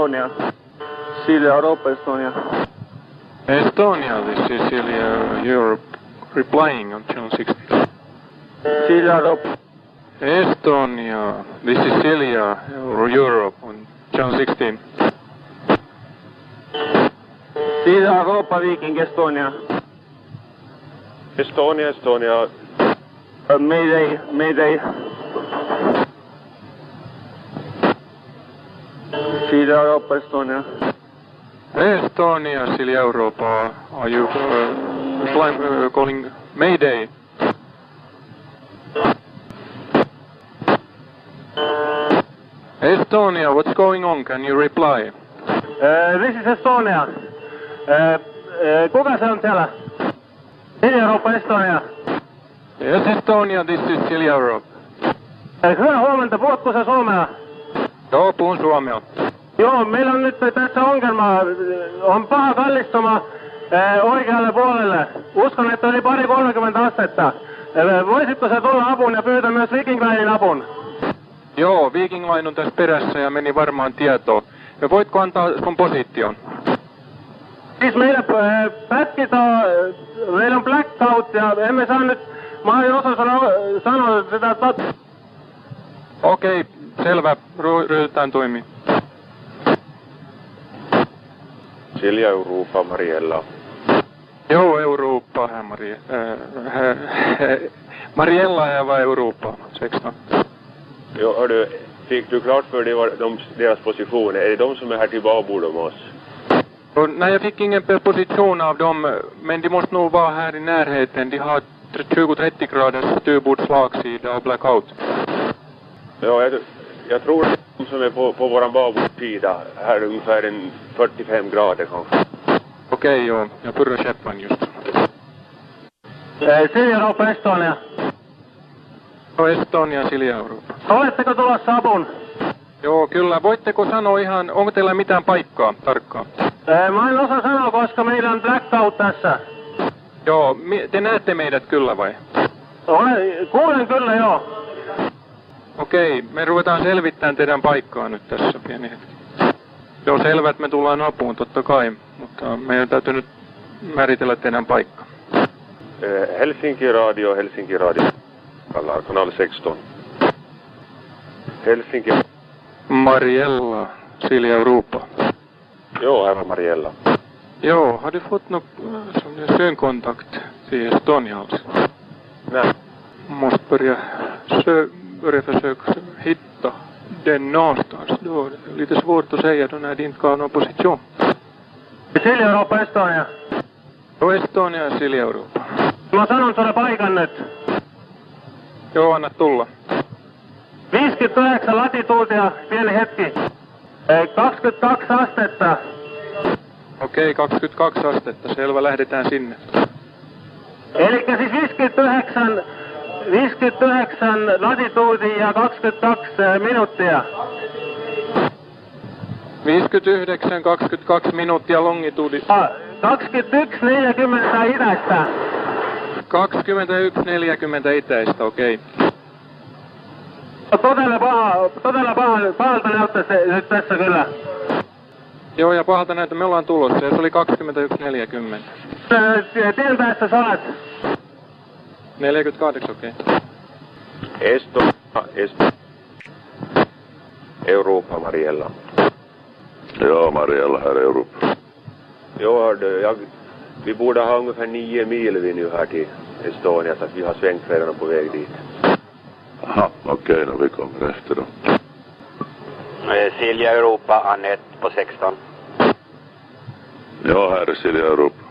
Estonia. Silja Europa, Estonia. Estonia, this is Silja Europe replying on channel 16. Silja Europa. Estonia, this is Silja Europe on channel 16. Silja Europa, Viking, Estonia. Estonia, Estonia. Mayday, Mayday. Silja Europa, Estonia. Estonia, Silja Europa, are you calling Mayday? Estonia, what's going on? Can you reply? This is Estonia. Kuka se on siellä? Silja Europa, Estonia. Yes, Estonia, this is Silja Europe. Hyvää huomenta, puhutko sä suomea? Joo, puhun suomea. Joo, meillä on nyt tässä ongelma. On paha kallistuma oikealle puolelle. Uskon, että oli 30 astetta. Voisitko sä tulla apuun ja pyytää myös Viking Linein apun? Joo, Viking Line on tässä perässä ja meni varmaan tietoon. Ja voitko antaa sun position? Siis meillä pätkitään, meillä on blackout ja emme saa nyt, mä en osaa sanoa sitä Okei, selvä, ryhdytään toimiin. Silja Europa, Mariella. Jo, Europa, Mariella är vad Europa, 16. Jo, hördu, fick du klart för dig deras position? Är det de som är här till babord om oss? Nej, jag fick ingen position av dem, men de måste nog vara här i närheten. De har 20-30 graders styrbordsslagsida och blackout. Ja, jag tror det är de som är på våran babordsida. Här ungefär en 45 grader kanske. Okej, joo. Ja pyrrä Sheppan just. Silja Europa, Estonia. No, Estonia, Silja Europa. Oletteko tulossa apun? Joo, kyllä. Voitteko sanoa ihan, onko teillä mitään paikkaa tarkkaan? Mä en osaa sanoa, koska meillä on blackout tässä. Joo, te näette meidät kyllä vai? Kuulen kyllä, joo. Okei, me ruvetaan selvittämään teidän paikkaa nyt tässä pieni hetki. Joo, selvä, että me tullaan apuun totta kai, mutta meidän täytyy nyt määritellä teidän paikka. Helsinki Radio, kanal 16. Helsinki. Mariella, Silja Europa. Jo, här var Mariella. Jo, har du fått någon synkontakt till Estonia alltså? Nej. Måste börja försöka hitta den någonstans då. Det är lite svårt att säga då när det inte har någon position. Silja Europa, Estonia. Jo, Estonia, Silja Europa. Mä sanon sulle paikan nyt. Joo, anna tulla. 59 latituutia, pieni hetki. 22 astetta. Okei, 22 astetta. Selvä, lähdetään sinne. Elikkä siis 59 latituutia ja 22 minuuttia. 59, 22 minuuttia longituudissa. 21.40 itäistä. 21.40 itäistä, okei. Todella pahalta näyttäisi nyt tässä kyllä. Joo, ja pahalta näitä me ollaan tulossa, ja se oli 21.40. Tien päässä sä olet? 48, okei. Esto. Europa, Mariella. Ja, Mariella här i Europa. Jo, vi borde ha ungefär 9 mil vi nu här till Estonia, så att vi har svängt redan på väg dit. Aha, okej, då vi kommer efter då. Silja Europa, Annette på 16. Ja, här är Silja Europa.